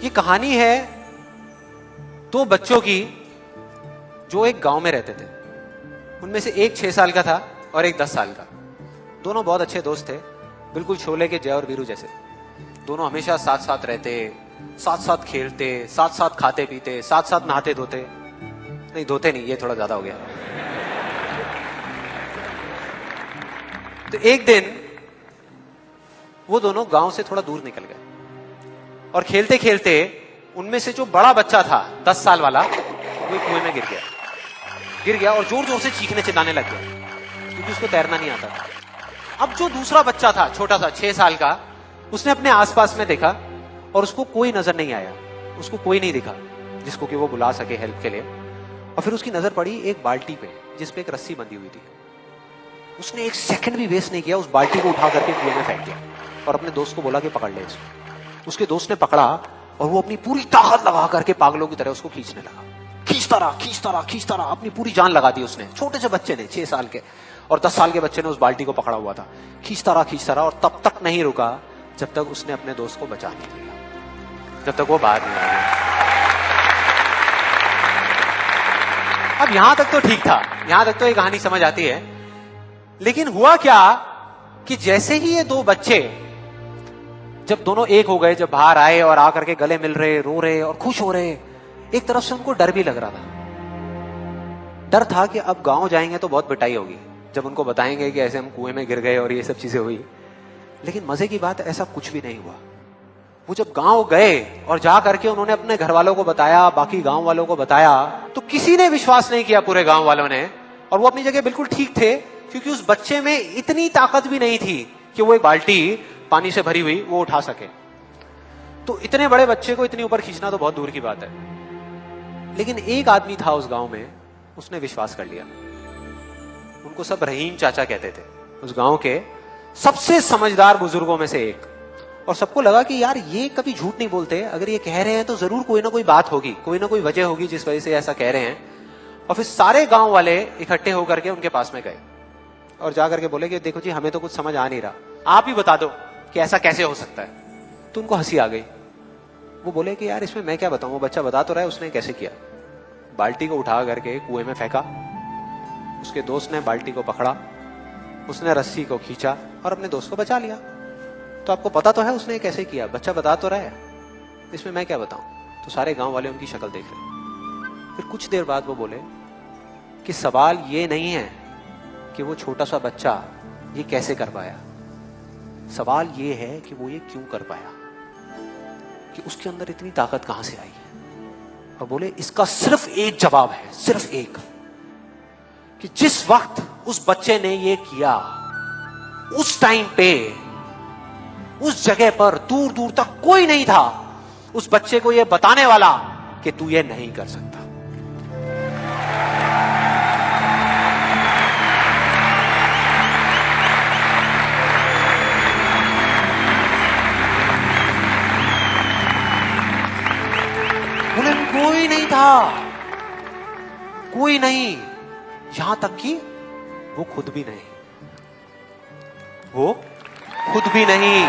ये कहानी है दो बच्चों की जो एक गांव में रहते थे। उनमें से एक 6 साल का था और एक 10 साल का। दोनों बहुत अच्छे दोस्त थे, बिल्कुल शोले के जय और वीरू जैसे। दोनों हमेशा साथ साथ रहते, साथ साथ खेलते, साथ साथ खाते पीते, साथ साथ नहाते धोते। नहीं धोते नहीं, ये थोड़ा ज्यादा हो गया। तो एक दिन वो दोनों गांव से थोड़ा दूर निकल गए और खेलते खेलते उनमें से जो बड़ा बच्चा था 10 साल वाला, वो कुएं में गिर गया और जोर जोर से चीखने चिल्लाने लग गया क्योंकि उसको तैरना नहीं आता था। अब जो दूसरा बच्चा था छोटा सा 6 साल का, उसने अपने आसपास में देखा और उसको कोई नजर नहीं आया, उसको कोई नहीं दिखा जिसको कि वो बुला सके हेल्प के लिए। और फिर उसकी नजर पड़ी एक बाल्टी पे जिसपे एक रस्सी बंधी हुई थी। उसने एक सेकंड भी वेस्ट नहीं किया, उस बाल्टी को उठा करके कुएं में फेंक दिया और अपने दोस्त को बोला कि पकड़ ले इसको। उसके दोस्त ने पकड़ा और वो अपनी पूरी ताकत लगा करके पागलों की तरह उसको खींचने लगा। खींचता रहा, अपनी पूरी जान लगा दी उसने। छोटे से बच्चे ने, 6 साल के और 10 साल के बच्चे ने उस बाल्टी को पकड़ा हुआ था। खींचता रहा और तब तक नहीं रुका जब तक उसने अपने दोस्त को बचा नहीं लिया, जब तक वो बाहर नहीं आ गया। अब यहां तक तो ठीक था, यहां तक तो ये कहानी समझ आती है। लेकिन हुआ क्या कि जैसे ही ये दो बच्चे जब दोनों एक हो गए, जब बाहर आए और आकर के गले मिल रहे, रो रहे और खुश हो रहे, एक तरफ से उनको डर भी लग रहा था। डर था कि अब गांव जाएंगे तो बहुत पिटाई होगी जब उनको बताएंगे कि ऐसे हम कुएं में गिर गए और ये सब चीजें हुई। लेकिन मजे की बात, ऐसा कुछ भी नहीं हुआ। वो जब गांव गए और जा करके उन्होंने अपने घर वालों को बताया, बाकी गांव वालों को बताया, तो किसी ने विश्वास नहीं किया, पूरे गांव वालों ने। और वो अपनी जगह बिल्कुल ठीक थे क्योंकि उस बच्चे में इतनी ताकत भी नहीं थी कि वो एक बाल्टी पानी से भरी हुई वो उठा सके। तो इतने बड़े बच्चे को इतनी ऊपर खींचना तो बहुत दूर की बात है। लेकिन एक आदमी था उस गांव में, उसने विश्वास कर लिया। उनको सब रहीम चाचा कहते थे, उस गांव के सबसे समझदार बुजुर्गों में से एक। और सबको लगा कि यार ये कभी झूठ नहीं बोलते, अगर ये कह रहे हैं तो जरूर कोई ना कोई बात होगी, कोई ना कोई वजह होगी जिस वजह से ऐसा कह रहे हैं। और फिर सारे गांव वाले इकट्ठे होकर के उनके पास में गए और जाकर के बोले कि देखो जी, हमें तो कुछ समझ आ नहीं रहा, आप ही बता दो कि ऐसा कैसे हो सकता है। तो उनको हंसी आ गई। वो बोले कि यार इसमें मैं क्या बताऊं, वो बच्चा बता तो रहा है उसने कैसे किया। बाल्टी को उठा करके कुएं में फेंका, उसके दोस्त ने बाल्टी को पकड़ा, उसने रस्सी को खींचा और अपने दोस्त को बचा लिया। तो आपको पता तो है उसने कैसे किया, बच्चा बता तो रहा है, इसमें मैं क्या बताऊं। तो सारे गांव वाले उनकी शक्ल देख रहे। फिर कुछ देर बाद वो बोले कि सवाल ये नहीं है कि वो छोटा सा बच्चा ये कैसे कर पाया, सवाल ये है कि वो ये क्यों कर पाया, कि उसके अंदर इतनी ताकत कहां से आई। और बोले इसका सिर्फ एक जवाब है, सिर्फ एक, कि जिस वक्त उस बच्चे ने ये किया, उस टाइम पे उस जगह पर दूर दूर तक कोई नहीं था उस बच्चे को ये बताने वाला कि तू ये नहीं कर सकता। बोले कोई नहीं था, कोई नहीं, यहां तक कि वो खुद भी नहीं, वो खुद भी नहीं।